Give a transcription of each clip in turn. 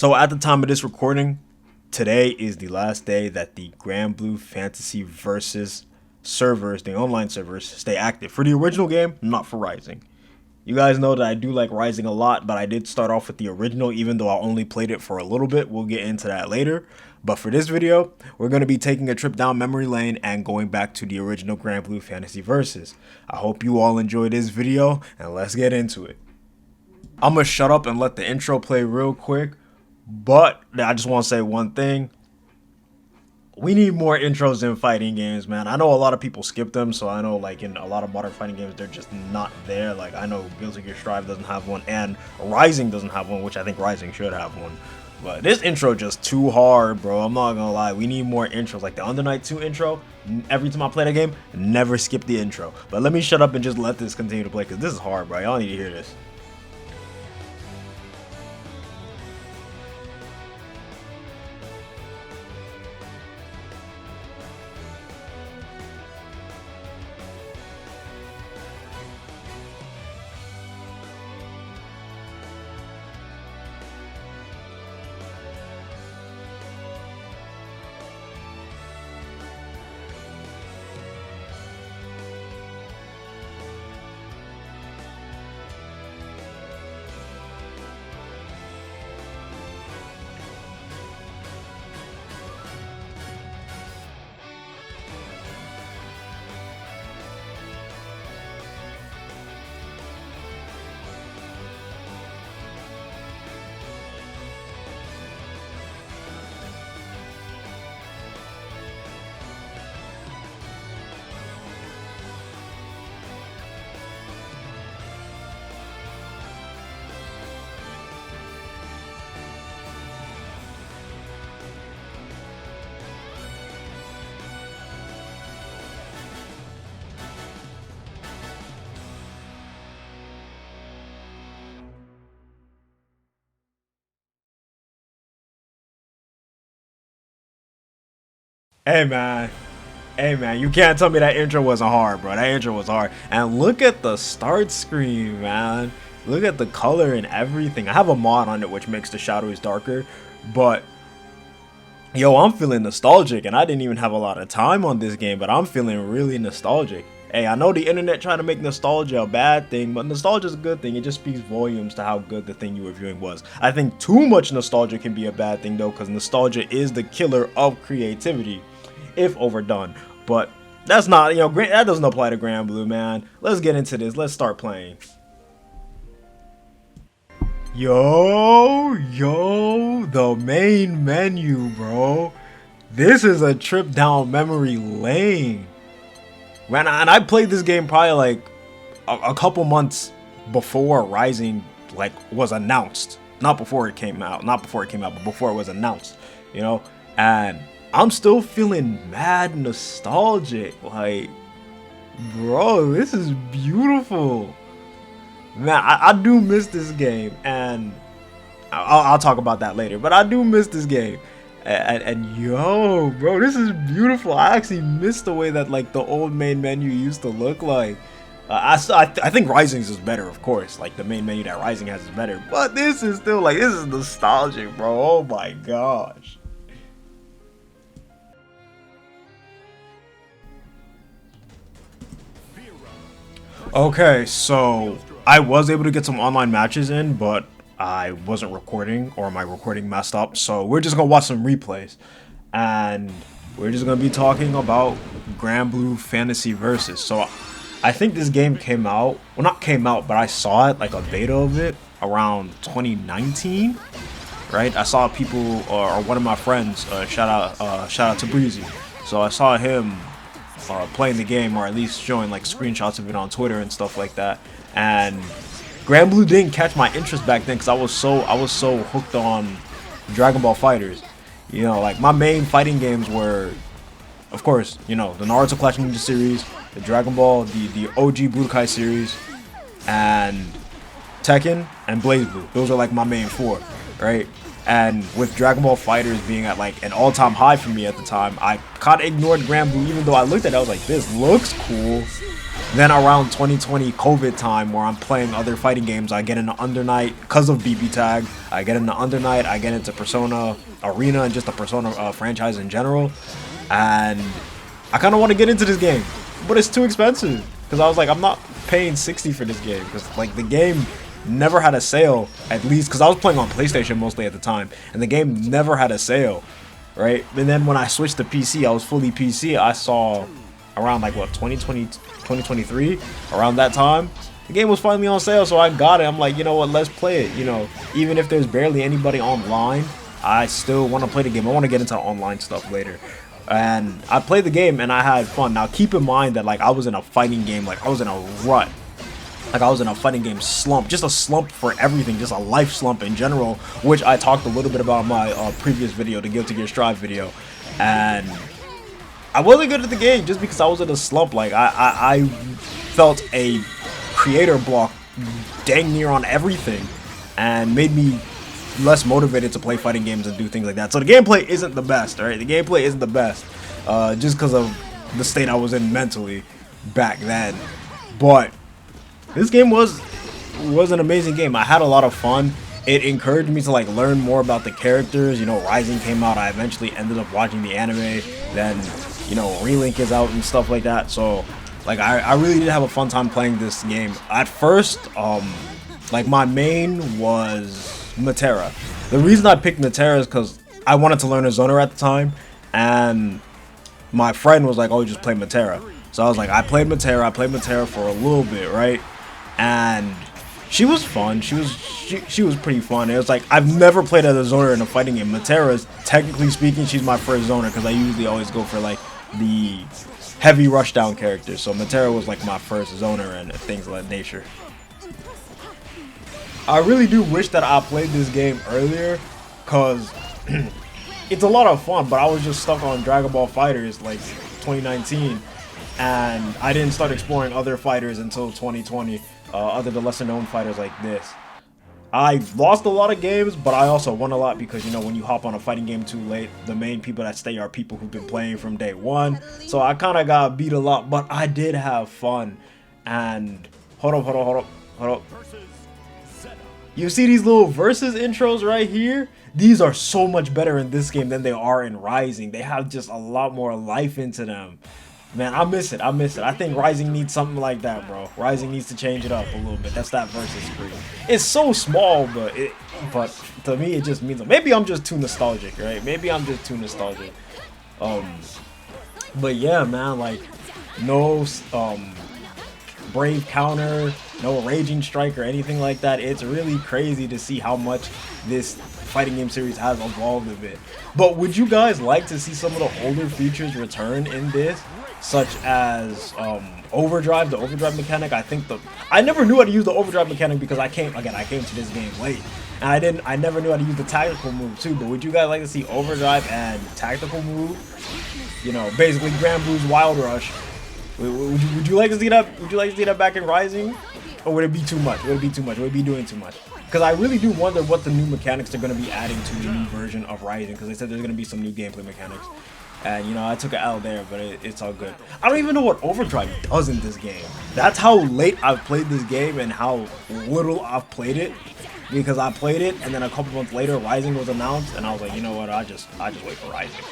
So at the time of this recording, today is the last day that the Granblue Fantasy Versus servers, the online servers, stay active. For the original game, not for Rising. You guys know that I do like Rising a lot, but I did start off with the original, even though I only played it for a little bit. We'll get into that later. But for this video, we're going to be taking a trip down memory lane and going back to the original Granblue Fantasy Versus. I hope you all enjoyed this video, and let's get into it. I'm going to shut up and let the intro play real quick. But I just want to say one thing. We need more intros in fighting games, man. I know a lot of people skip them, so I know like in a lot of modern fighting games, they're just not there. Like I know Guilty Gear Strive doesn't have one, and Rising doesn't have one, which I think Rising should have one. But this intro just too hard, bro. I'm not gonna lie. We need more intros. Like the Under Night 2 intro, every time I play that game, never skip the intro. But let me shut up and just let this continue to play, because this is hard, bro. Y'all need to hear this. Hey man, you can't tell me that intro wasn't hard, bro. That intro was hard. And look at the start screen, man. Look at the color and everything. I have a mod on it which makes the shadows darker, but yo, I'm feeling nostalgic, and I didn't even have a lot of time on this game, but I'm feeling really nostalgic. Hey, I know the internet trying to make nostalgia a bad thing, but nostalgia is a good thing. It just speaks volumes to how good the thing you were viewing was. I think too much nostalgia can be a bad thing though, because nostalgia is the killer of creativity if overdone. But that's not, that doesn't apply to Granblue, man. Let's get into this. Let's start playing. Yo, the main menu, bro. This is a trip down memory lane. Man, and I played this game probably like a couple months before Rising like was announced. Not before it came out, but before it was announced, and I'm still feeling mad nostalgic. Like, bro, this is beautiful. Man, I do miss this game, and I'll talk about that later, but I do miss this game. And yo, bro, this is beautiful. I actually miss the way that like the old main menu used to look like. I think Rising's is better, of course. Like the main menu that Rising has is better, but this is still like, this is nostalgic, bro. Oh my gosh. Okay, so I was able to get some online matches in, but I wasn't recording, or my recording messed up, so we're just gonna watch some replays, and we're just gonna be talking about Granblue Fantasy Versus. So I think this game came out, well, not came out, but I saw it, like a beta of it, around 2019, right? I saw people, or one of my friends, shout out to Breezy. So I saw him playing the game, or at least showing like screenshots of it on Twitter and stuff like that. And Granblue didn't catch my interest back then, because I was so hooked on Dragon Ball Fighters. Like my main fighting games were, of course, the Naruto Clash of Ninja series, the Dragon Ball, the OG Budokai series, and Tekken and BlazBlue. Those are like my main four, right? And with Dragon Ball Fighters being at like an all-time high for me at the time, I kind of ignored Granblue, even though I looked at it, I was like, this looks cool. Then around 2020 COVID time, where I'm playing other fighting games, I get into Under Night because of BB Tag. I get into Under Night, I get into Persona Arena and just the Persona franchise in general. And I kind of want to get into this game, but it's too expensive. Because I was like, I'm not paying 60 for this game. Because like the game never had a sale, at least. Because I was playing on PlayStation mostly at the time. And the game never had a sale, right? And then when I switched to PC, I was fully PC. I saw around like what, 2020, 2023? Around that time, the game was finally on sale. So I got it. I'm like, you know what, let's play it. You know, even if there's barely anybody online, I still want to play the game. I want to get into online stuff later. And I played the game and I had fun. Now keep in mind that like I was in a fighting game, like I was in a rut, like I was in a fighting game slump, just a slump for everything, just a life slump in general, which I talked a little bit about in my previous video, the Guilty Gear Strive video. And I wasn't good at the game just because I was in a slump. Like I felt a creator block dang near on everything and made me less motivated to play fighting games and do things like that. So the gameplay isn't the best, alright? The gameplay isn't the best, just because of the state I was in mentally back then. But this game was an amazing game. I had a lot of fun. It encouraged me to like learn more about the characters. You know, Rising came out. I eventually ended up watching the anime. Then, you know, Relink is out and stuff like that. So, like, I really did have a fun time playing this game. At first, like my main was Matera. The reason I picked Matera is because I wanted to learn a zoner at the time, and my friend was like, oh, just play Matera. So I was like, I played Matera for a little bit, right? And she was fun. She was pretty fun. It was like, I've never played as a zoner in a fighting game. Matera is, technically speaking, she's my first zoner because I usually always go for like the heavy rushdown characters. So Matera was like my first zoner and things of that nature. I really do wish that I played this game earlier, cause it's a lot of fun, but I was just stuck on Dragon Ball FighterZ like 2019, and I didn't start exploring other fighters until 2020, other than lesser known fighters like this. I lost a lot of games, but I also won a lot because, you know, when you hop on a fighting game too late, the main people that stay are people who've been playing from day one. So I kind of got beat a lot, but I did have fun. And hold up. You see these little versus intros right here? These are so much better in this game than they are in Rising. They have just a lot more life into them. Man, I miss it. I think Rising needs something like that, bro. Rising needs to change it up a little bit. That's that versus screen. It's so small, but to me it just means, maybe I'm just too nostalgic, right? Maybe I'm just too nostalgic. But yeah, man, like no brave counter, no raging strike or anything like that. It's really crazy to see how much this fighting game series has evolved a bit. But would you guys like to see some of the older features return in this, such as overdrive, the overdrive mechanic? I never knew how to use the overdrive mechanic because I came to this game late, and I never knew how to use the tactical move too. But would you guys like to see overdrive and tactical move? You know, basically Granblue's Wild Rush. Would you like to see that? Would you like to see that back in Rising? Or would it be too much? Would it be doing too much? Because I really do wonder what the new mechanics they're going to be adding to the new version of Rising. Because they said there's going to be some new gameplay mechanics. And, you know, I took an L there, but it's all good. I don't even know what overdrive does in this game. That's how late I've played this game and how little I've played it. Because I played it, and then a couple months later, Rising was announced. And I was like, you know what, I just wait for Rising.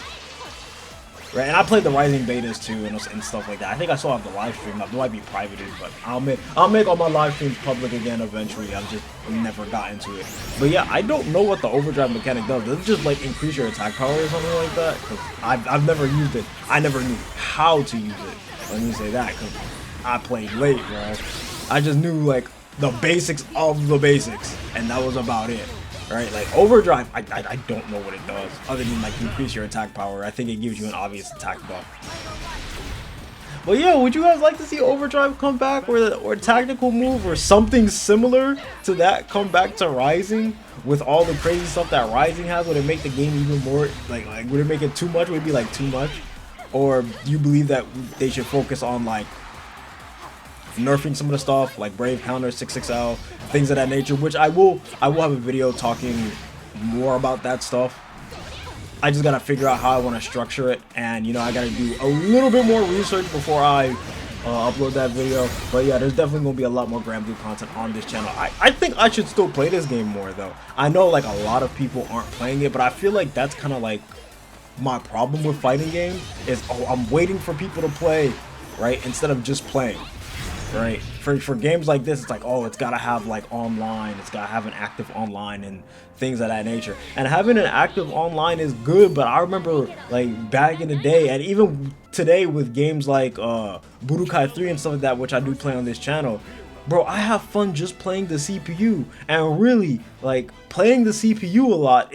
Right, and I played the Rising betas too and stuff like that. I think I still have the live stream up. It might be privated, but I'll make all my live streams public again eventually. I've just never got into it. But yeah, I don't know what the overdrive mechanic does. Does it just like increase your attack power or something like that? Because I've never used it. I never knew how to use it. Let me say that, because I played late, bro. I just knew like the basics of the basics, and that was about it. Right, like overdrive, I don't know what it does other than like increase your attack power. I think it gives you an obvious attack buff. But yeah, would you guys like to see overdrive come back, or tactical move, or something similar to that come back to Rising with all the crazy stuff that Rising has? Would it make the game even more like would it make it too much? Would it be like too much? Or do you believe that they should focus on like nerfing some of the stuff like brave counter, 6-6L, things of that nature, which I will have a video talking more about that stuff. I just gotta figure out how I want to structure it, and you know, I gotta do a little bit more research before I upload that video. But yeah, there's definitely gonna be a lot more Granblue content on this channel. I think I should still play this game more though. I know like a lot of people aren't playing it, but I feel like that's kind of like my problem with fighting games is, oh, I'm waiting for people to play, right, instead of just playing. Right, for games like this, it's like, oh, it's gotta have like online, it's gotta have an active online and things of that nature. And having an active online is good, but I remember like back in the day, and even today with games like Budokai 3 and stuff like that, which I do play on this channel, bro, I have fun just playing the CPU. And really, like, playing the CPU a lot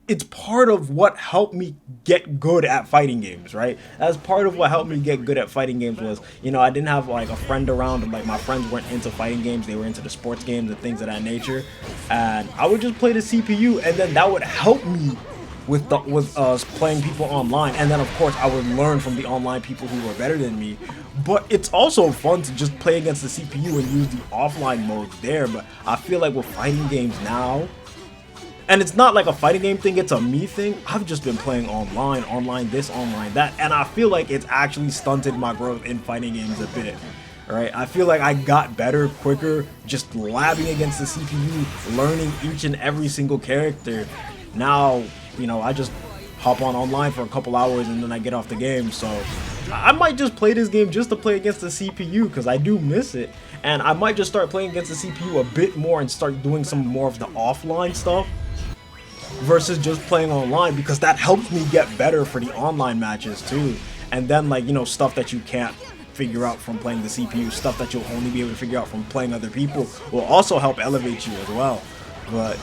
it's part of what helped me get good at fighting games, right? That's part of what helped me get good at fighting games was, you know, I didn't have like a friend around, and like my friends weren't into fighting games, they were into the sports games and things of that nature, and I would just play the CPU, and then that would help me with playing people online. And then of course I would learn from the online people who were better than me. But it's also fun to just play against the CPU and use the offline modes there. But I feel like with fighting games now, and it's not like a fighting game thing, it's a me thing, I've just been playing online this, online that, and I feel like it's actually stunted my growth in fighting games a bit. Right, I feel like I got better quicker just labbing against the CPU, learning each and every single character. Now, you know, I just hop on online for a couple hours and then I get off the game. So I might just play this game just to play against the CPU because I do miss it. And I might just start playing against the CPU a bit more and start doing some more of the offline stuff versus just playing online, because that helps me get better for the online matches too. And then, like, you know, stuff that you can't figure out from playing the CPU, stuff that you'll only be able to figure out from playing other people, will also help elevate you as well. But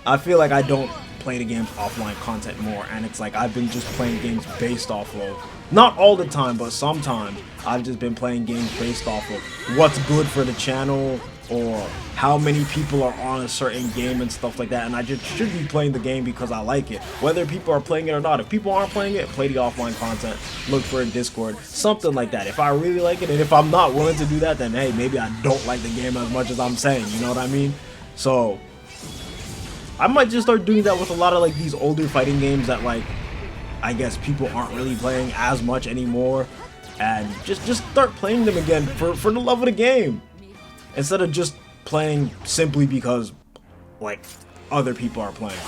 I feel like I don't play the game's offline content more, and it's like I've been just playing games based off of, not all the time, but sometimes I've just been playing games based off of what's good for the channel or how many people are on a certain game and stuff like that, and I just should be playing the game because I like it, whether people are playing it or not. If people aren't playing it, play the offline content, look for a Discord, something like that. If I really like it, and if I'm not willing to do that, then hey, maybe I don't like the game as much as I'm saying, you know what I mean? So I might just start doing that with a lot of like these older fighting games that, like, I guess people aren't really playing as much anymore, and just start playing them again for the love of the game, instead of just playing simply because like other people are playing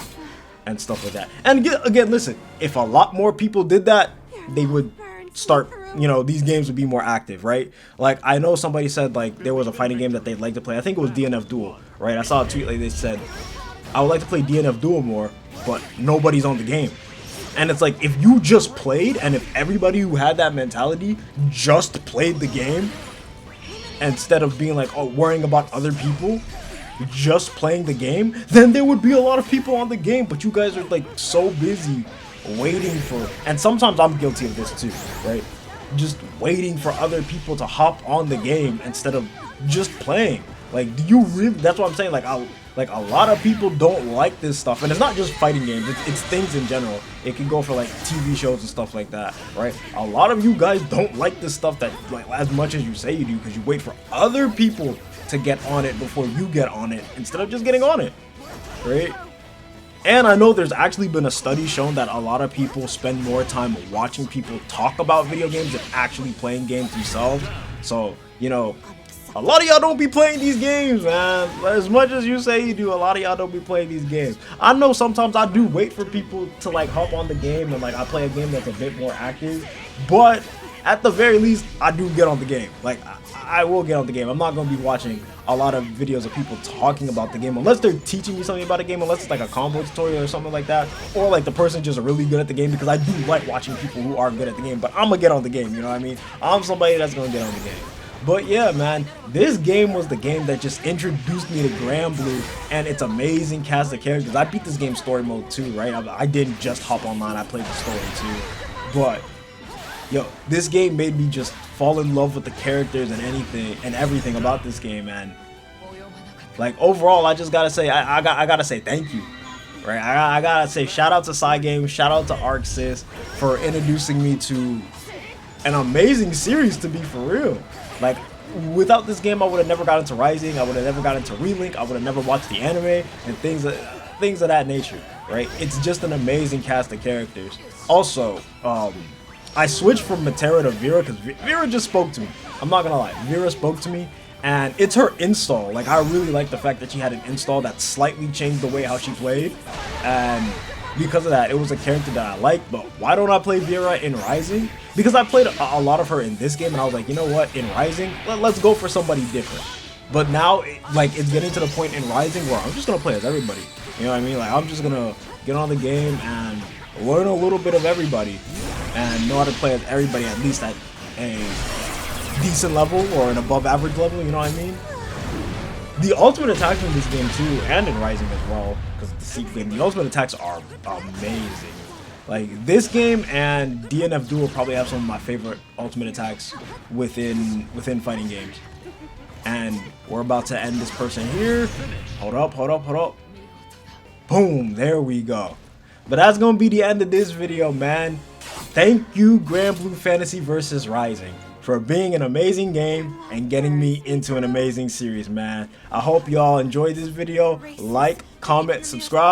and stuff like that. And again, listen, if a lot more people did that, they would start, you know, these games would be more active, right? Like, I know somebody said like there was a fighting game that they'd like to play. I think it was DNF Duel, right? I saw a tweet like they said, I would like to play DNF Duel more, but nobody's on the game. And it's like, if you just played, and if everybody who had that mentality just played the game, instead of being like, oh, worrying about other people, just playing the game, then there would be a lot of people on the game. But you guys are like so busy waiting for, and sometimes I'm guilty of this too, right? Just waiting for other people to hop on the game instead of just playing. Like, do you really, that's what I'm saying, like, a lot of people don't like this stuff, and it's not just fighting games, it's things in general. It can go for like TV shows and stuff like that, right? A lot of you guys don't like this stuff that, like, as much as you say you do, because you wait for other people to get on it before you get on it, instead of just getting on it, right? And I know there's actually been a study shown that a lot of people spend more time watching people talk about video games than actually playing games themselves. So, you know, a lot of y'all don't be playing these games, man. As much as you say you do, a lot of y'all don't be playing these games. I know sometimes I do wait for people to like hop on the game, and like I play a game that's a bit more active, but at the very least I do get on the game. Like, I will get on the game. I'm not going to be watching a lot of videos of people talking about the game unless they're teaching me something about the game, unless it's like a combo tutorial or something like that, or like the person just really good at the game, because I do like watching people who are good at the game. But I'm gonna get on the game, you know what I mean? I'm somebody that's gonna get on the game. But yeah, man, this game was the game that just introduced me to Granblue and its amazing cast of characters. I beat this game story mode too, right? I didn't just hop online, I played the story too. But yo, this game made me just fall in love with the characters and everything about this game, man. Like, overall, I just gotta say, I gotta say thank you, right? I gotta say shout out to Cygames, shout out to ArcSys for introducing me to an amazing series, to be for real. Like, without this game, I would have never got into Rising, I would have never got into Relink, I would have never watched the anime and things of that nature, right? It's just an amazing cast of characters. Also, I switched from Matera to Vera because Vera just spoke to me. I'm not gonna lie, Vera spoke to me, and it's her install. Like, I really like the fact that she had an install that slightly changed the way how she played, and because of that, it was a character that I liked. But why don't I play Vera in Rising? Because I played a lot of her in this game, and I was like, you know what, in Rising, let's go for somebody different. But now, it's getting to the point in Rising where I'm just gonna play as everybody. You know what I mean? Like, I'm just gonna get on the game and learn a little bit of everybody and know how to play as everybody, at least at a decent level or an above average level, you know what I mean? The ultimate attacks in this game too, and in Rising as well, because the secret game, the ultimate attacks are amazing. Like, this game and DNF Duel probably have some of my favorite ultimate attacks within fighting games. And we're about to end this person here. Hold up. Boom, there we go. But that's gonna be the end of this video, man. Thank you, Granblue Fantasy Versus Rising, for being an amazing game and getting me into an amazing series, man. I hope y'all enjoyed this video. Like, comment, subscribe.